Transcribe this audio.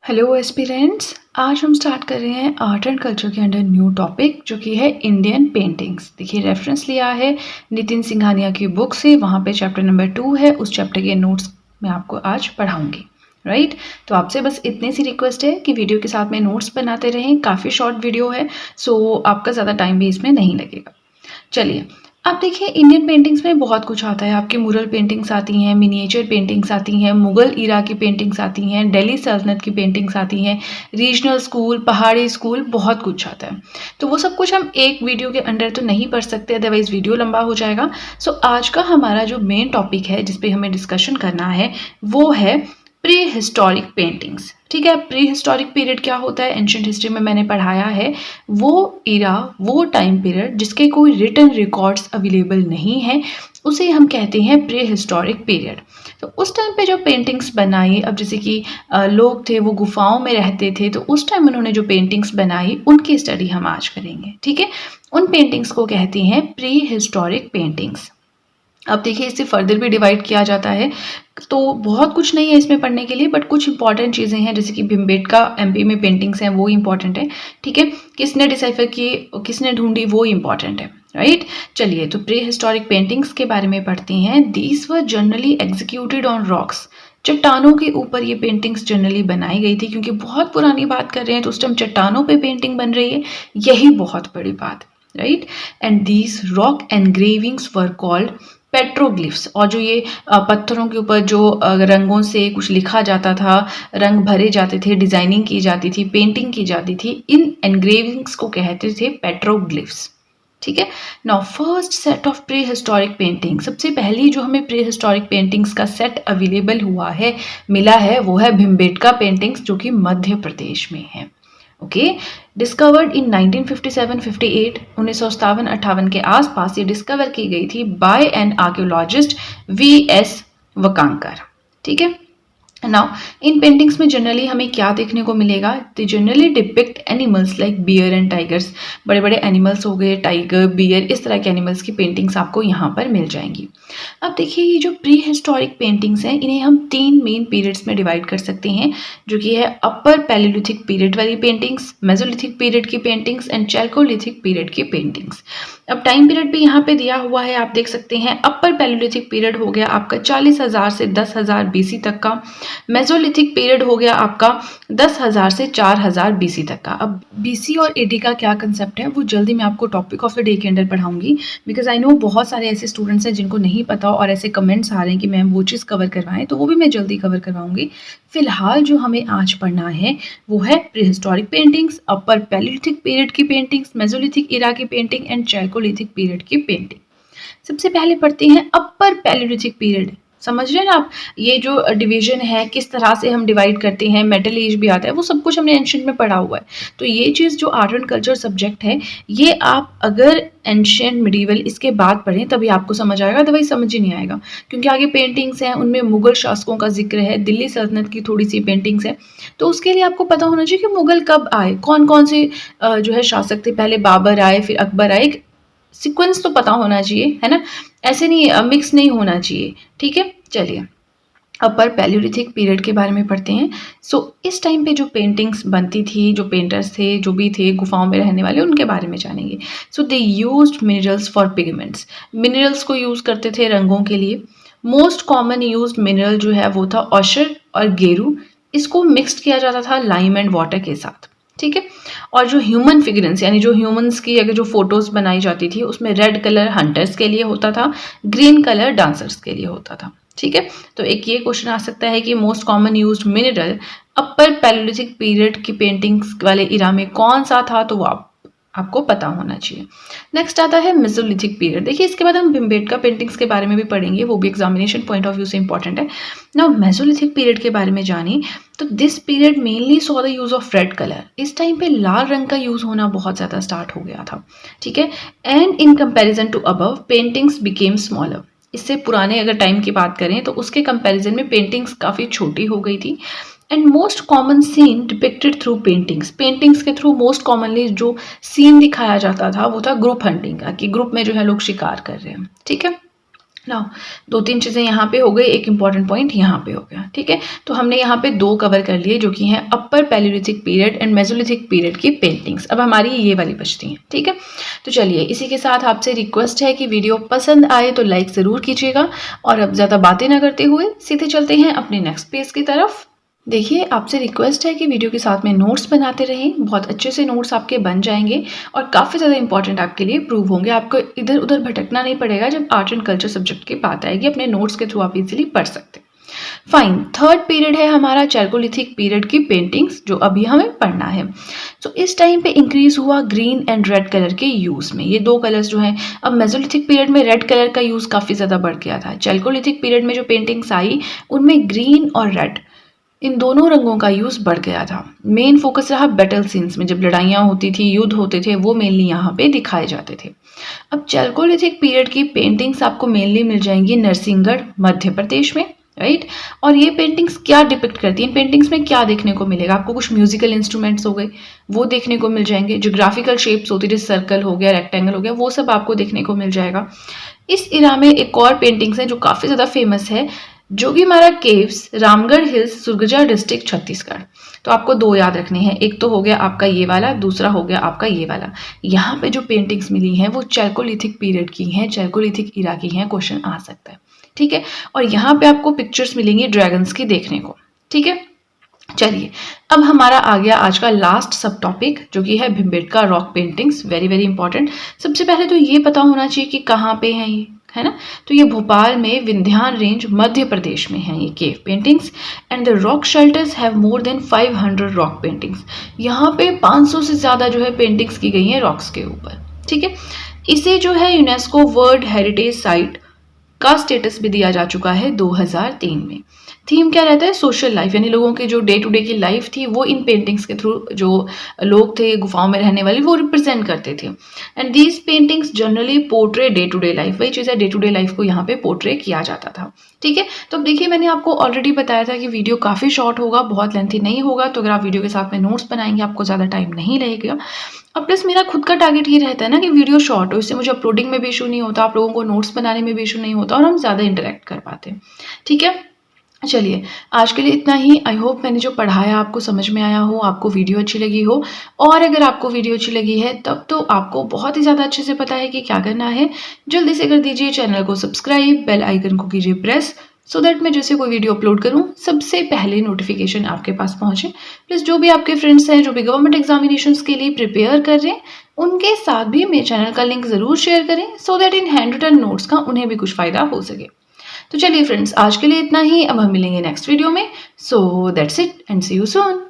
Hello aspirants. आज हम start कर रहे हैं आर्ट एंड कल्चर के अंडर न्यू टॉपिक जो कि है इंडियन पेंटिंग्स। देखिए रेफरेंस लिया है नितिन सिंघानिया की बुक से, वहाँ पे चैप्टर नंबर 2 है। उस चैप्टर के नोट्स मैं आपको आज पढ़ाऊंगी। राइट, तो आपसे बस इतनी सी रिक्वेस्ट है कि वीडियो के साथ में नोट्स बनाते रहें। काफ़ी शॉर्ट वीडियो है, सो आपका ज़्यादा टाइम भी इसमें नहीं लगेगा। चलिए, आप देखिए इंडियन पेंटिंग्स में बहुत कुछ आता है। आपकी मुरल पेंटिंग्स आती हैं, मिनिएचर पेंटिंग्स आती हैं, मुगल इरा की पेंटिंग्स आती हैं, दिल्ली सल्तनत की पेंटिंग्स आती हैं, रीजनल स्कूल, पहाड़ी स्कूल, बहुत कुछ आता है। तो वो सब कुछ हम एक वीडियो के अंडर तो नहीं पढ़ सकते, अदरवाइज वीडियो लंबा हो जाएगा। सो आज का हमारा जो मेन टॉपिक है जिस पे हमें डिस्कशन करना है वो है प्री हिस्टोरिक पेंटिंग्स। ठीक है, प्री हिस्टोरिक पीरियड क्या होता है, एंशिएंट हिस्ट्री में मैंने पढ़ाया है। वो इरा, वो टाइम पीरियड जिसके कोई रिटन रिकॉर्ड्स अवेलेबल नहीं है, उसे हम कहते हैं प्री हिस्टोरिक पीरियड। तो उस टाइम पे जो पेंटिंग्स बनाई, अब जैसे कि लोग थे वो गुफाओं में रहते थे, तो उस टाइम उन्होंने जो पेंटिंग्स बनाई उनकी स्टडी हम आज करेंगे। ठीक है, उन पेंटिंग्स को कहते हैं प्री हिस्टोरिक पेंटिंग्स। अब देखिए इसे फर्दर भी डिवाइड किया जाता है, तो बहुत कुछ नहीं है इसमें पढ़ने के लिए, बट कुछ इंपॉर्टेंट चीज़ें हैं जैसे कि भीमबेटका एमपी में पेंटिंग्स हैं, वो इंपॉर्टेंट है। ठीक है, किसने डिसाइफर की, किसने ढूंढी, वो इंपॉर्टेंट है। राइट, चलिए तो प्री हिस्टोरिक पेंटिंग्स के बारे में पढ़ते हैं। These were generally executed on rocks. चट्टानों के ऊपर ये पेंटिंग्स जनरली बनाई गई थी, क्योंकि बहुत पुरानी बात कर रहे हैं तो उस टाइम चट्टानों पे पेंटिंग बन रही है, यही बहुत बड़ी बात। Right, and these rock engravings were called petroglyphs. और जो ये पत्थरों के ऊपर जो रंगों से कुछ लिखा जाता था, रंग भरे जाते थे, डिजाइनिंग की जाती थी, पेंटिंग की जाती थी, इन एनग्रेविंग्स को कहते थे पेट्रोग्लिफ्स। ठीक है, now first set of pre historic painting, सबसे पहली जो हमें प्री हिस्टोरिक पेंटिंग्स का सेट अवेलेबल हुआ है, मिला है, वो है भीमबेटका पेंटिंग्स जो कि मध्य प्रदेश में है। ओके, डिस्कवर्ड इन 1957-58, 1957-58 के आसपास ये डिस्कवर की गई थी by an archaeologist V S. Wakankar. ठीक है, नाउ इन पेंटिंग्स में जनरली हमें क्या देखने को मिलेगा, they generally depict animals like bear and tigers. बड़े बड़े एनिमल्स हो गए, टाइगर, बियर, इस तरह के एनिमल्स की पेंटिंग्स आपको यहाँ पर मिल जाएंगी। अब देखिए ये जो प्री हिस्टोरिक पेंटिंग्स हैं, इन्हें हम 3 मेन पीरियड्स में डिवाइड कर सकते हैं, जो कि है अपर पैलियोलिथिक पीरियड वाली पेंटिंग्स, मेसोलिथिक पीरियड की पेंटिंग्स एंड चैल्कोलिथिक पीरियड की पेंटिंग्स। अब टाइम पीरियड भी यहाँ पे दिया हुआ है, आप देख सकते हैं। अपर पैलियोलिथिक पीरियड हो गया आपका 40,000 से 10,000 बीसी तक का। मेसोलिथिक पीरियड हो गया आपका 10,000 से 4,000 बीसी तक का। अब बीसी और एडी का क्या कंसेप्ट है वो जल्दी मैं आपको टॉपिक ऑफ द डे के अंदर पढ़ाऊंगी, बिकॉज आई नो बहुत सारे ऐसे स्टूडेंट्स हैं जिनको नहीं पता और ऐसे कमेंट्स आ रहे हैं कि मैम वो चीज़ कवर करवाएं, तो वो भी मैं जल्दी कवर करवाऊंगी। फिलहाल जो हमें आज पढ़ना है वो है प्री हिस्टोरिक पेंटिंग्स, अपर पैलियोलिथिक पीरियड की पेंटिंग्स, मेसोलिथिक इरा की पेंटिंग एंड चैल्कोलिथिक पीरियड की पेंटिंग। सबसे पहले पढ़ते हैं अपर पैलियोलिथिक पीरियड। समझ रहे हैं ना आप, ये जो डिवीजन है किस तरह से हम डिवाइड करते हैं, मेटल एज भी आता है, वो सब कुछ हमने एंशिएंट में पढ़ा हुआ है। तो ये चीज़ जो आर्ट एंड कल्चर सब्जेक्ट है, ये आप अगर एंशिएंट मिडीवल इसके बाद पढ़ें तभी आपको समझ आएगा, अदरवाइज समझ ही नहीं आएगा। क्योंकि आगे पेंटिंग्स हैं, उनमें मुगल शासकों का जिक्र है, दिल्ली सल्तनत की थोड़ी सी पेंटिंग्स है, तो उसके लिए आपको पता होना चाहिए कि मुगल कब आए, कौन कौन से जो है शासक थे, पहले बाबर आए फिर अकबर आए, सीक्वेंस तो पता होना चाहिए, है ना, ऐसे नहीं मिक्स नहीं होना चाहिए। ठीक है, चलिए अपर पैलियोलिथिक पीरियड के बारे में पढ़ते हैं। सो इस टाइम पे जो पेंटिंग्स बनती थी, जो पेंटर्स थे, जो भी थे गुफाओं में रहने वाले, उनके बारे में जानेंगे। So they used minerals for pigments. Minerals को यूज़ करते थे रंगों के लिए। मोस्ट कॉमन यूज्ड मिनरल जो है वो था ऑशर और गेरू। इसको मिक्सड किया जाता था लाइम एंड वाटर के साथ। ठीक है, और जो ह्यूमन फिगरेंस यानी जो ह्यूमंस की अगर जो फोटोज बनाई जाती थी, उसमें रेड कलर हंटर्स के लिए होता था, ग्रीन कलर डांसर्स के लिए होता था। ठीक है, तो एक ये क्वेश्चन आ सकता है कि मोस्ट कॉमन यूज्ड मिनरल अपर पैलियोलिथिक पीरियड की पेंटिंग्स वाले इरा में कौन सा था, तो वो आपको पता होना चाहिए। नेक्स्ट आता है मेसोलिथिक पीरियड। देखिए इसके बाद हम भीमबेटका पेंटिंग्स के बारे में भी पढ़ेंगे, वो भी एग्जामिनेशन पॉइंट ऑफ व्यू से इंपॉर्टेंट है। नाउ मेसोलिथिक पीरियड के बारे में जानिए, तो this period mainly saw the use of red colour. इस टाइम पे लाल रंग का यूज होना बहुत ज़्यादा स्टार्ट हो गया था। ठीक है, and in comparison to above paintings became smaller. इससे पुराने अगर टाइम की बात करें तो उसके कंपैरिजन में पेंटिंग्स काफ़ी छोटी हो गई थी। And most common scene depicted through paintings. Paintings के थ्रू मोस्ट कॉमनली जो सीन दिखाया जाता था वो था ग्रुप हंटिंग का, कि ग्रुप में जो है लोग शिकार कर रहे हैं। ठीक है, नाउ 2-3 चीज़ें यहाँ पे हो गई, एक इम्पॉर्टेंट पॉइंट यहाँ पे हो गया, ठीक है। तो हमने यहाँ पे 2 कवर कर लिए जो कि हैं अपर Palaeolithic period and Mesolithic period की पेंटिंग्स। अब हमारी ये वाली बचती हैं, ठीक है। तो चलिए इसी के साथ आपसे रिक्वेस्ट है कि वीडियो पसंद आए तो लाइक ज़रूर कीजिएगा, और अब ज़्यादा बातें ना करते हुए सीधे चलते हैं अपने नेक्स्ट पेज की तरफ। देखिए, आपसे रिक्वेस्ट है कि वीडियो के साथ में नोट्स बनाते रहें, बहुत अच्छे से नोट्स आपके बन जाएंगे और काफ़ी ज़्यादा इंपॉर्टेंट आपके लिए प्रूव होंगे। आपको इधर उधर भटकना नहीं पड़ेगा। जब आर्ट एंड कल्चर सब्जेक्ट की बात आएगी, अपने नोट्स के थ्रू आप इजीली पढ़ सकते हैं। फाइन, थर्ड पीरियड है हमारा चैल्कोलिथिक पीरियड की पेंटिंग्स, जो अभी हमें पढ़ना है। तो इस टाइम पे इंक्रीज हुआ ग्रीन एंड रेड कलर के यूज़ में। ये 2 कलर्स जो हैं, अब मेसोलिथिक पीरियड में रेड कलर का यूज़ काफ़ी ज़्यादा बढ़ गया था। चैल्कोलिथिक पीरियड में जो पेंटिंग्स आई उनमें ग्रीन और रेड, इन दोनों रंगों का यूज़ बढ़ गया था। मेन फोकस रहा बैटल सीन्स में, जब लड़ाइयाँ होती थी, युद्ध होते थे, वो मेनली यहाँ पे दिखाए जाते थे। अब चैल्कोलिथिक पीरियड की पेंटिंग्स आपको मेनली मिल जाएंगी नरसिंहगढ़ मध्य प्रदेश में, राइट। और ये पेंटिंग्स क्या डिपिक्ट करती हैं, पेंटिंग्स में क्या देखने को मिलेगा आपको? कुछ म्यूजिकल इंस्ट्रूमेंट्स हो गए, वो देखने को मिल जाएंगे। ज्योग्राफिकल शेप्स होती है, सर्कल हो गया, रेक्टेंगल हो गया, वो सब आपको देखने को मिल जाएगा। इस इरा में एक और पेंटिंग्स है जो काफ़ी ज़्यादा फेमस है, Jogimara caves, Ramgarh hills, Surguja district, Chhattisgarh. तो आपको 2 याद रखने हैं, एक तो हो गया आपका ये वाला, दूसरा हो गया आपका ये वाला। यहाँ पे जो पेंटिंग्स मिली हैं वो चैल्कोलिथिक पीरियड की हैं, चैल्कोलिथिक इरा की हैं, क्वेश्चन आ सकता है, ठीक है। और यहाँ पे आपको पिक्चर्स मिलेंगी ड्रैगन्स की देखने को, ठीक है। चलिए, अब हमारा आ गया आज का लास्ट सब टॉपिक, जो कि है Bhimbetka rock paintings. Very very important. सबसे पहले तो ये पता होना चाहिए कि कहाँ पे हैं ये, है ना। तो ये भोपाल में विंध्यान रेंज मध्य प्रदेश में है ये cave paintings. And the rock shelters have more than 500 rock paintings. यहाँ पे 500 से ज़्यादा जो है पेंटिंग्स की गई हैं रॉक्स के ऊपर, ठीक है। इसे जो है यूनेस्को वर्ल्ड हेरिटेज साइट का स्टेटस भी दिया जा चुका है 2003 में। थीम क्या रहता है? सोशल लाइफ, यानी लोगों की जो डे टू डे की लाइफ थी वो इन पेंटिंग्स के थ्रू, जो लोग थे गुफाओं में रहने वाले, वो रिप्रेजेंट करते थे। And these paintings generally portray day to day life, वही चीज़ है, डे टू डे लाइफ को यहाँ पे पोर्ट्रे किया जाता था, ठीक है। तो अब देखिए, मैंने आपको ऑलरेडी बताया था कि वीडियो काफ़ी शॉर्ट होगा, बहुत लेंथी नहीं होगा। तो अगर आप वीडियो के साथ में नोट्स बनाएंगे आपको ज़्यादा टाइम नहीं लगेगा। अब प्लस मेरा खुद का टारगेट ये रहता है ना कि वीडियो शॉर्ट हो, इससे मुझे अपलोडिंग में भी इशू नहीं होता, आप लोगों को नोट्स बनाने में भी इशू नहीं होता, और हम ज़्यादा इंटरेक्ट कर पाते हैं, ठीक है। चलिए, आज के लिए इतना ही। आई होप मैंने जो पढ़ाया आपको समझ में आया हो, आपको वीडियो अच्छी लगी हो। और अगर आपको वीडियो अच्छी लगी है तब तो आपको बहुत ही ज़्यादा अच्छे से पता है कि क्या करना है। जल्दी से कर दीजिए चैनल को सब्सक्राइब, बेल आइकन को कीजिए प्रेस, सो दैट मैं जैसे कोई वीडियो अपलोड करूं सबसे पहले नोटिफिकेशन आपके पास पहुंचे। प्लस जो भी आपके फ्रेंड्स हैं जो भी गवर्नमेंट एग्जामिनेशंस के लिए प्रिपेयर कर रहे हैं, उनके साथ भी मेरे चैनल का लिंक ज़रूर शेयर करें, सो दैट इन हैंड रिटन नोट्स का उन्हें भी कुछ फ़ायदा हो सके। तो चलिए फ्रेंड्स, आज के लिए इतना ही। अब हम मिलेंगे नेक्स्ट वीडियो में। So that's it and see you soon.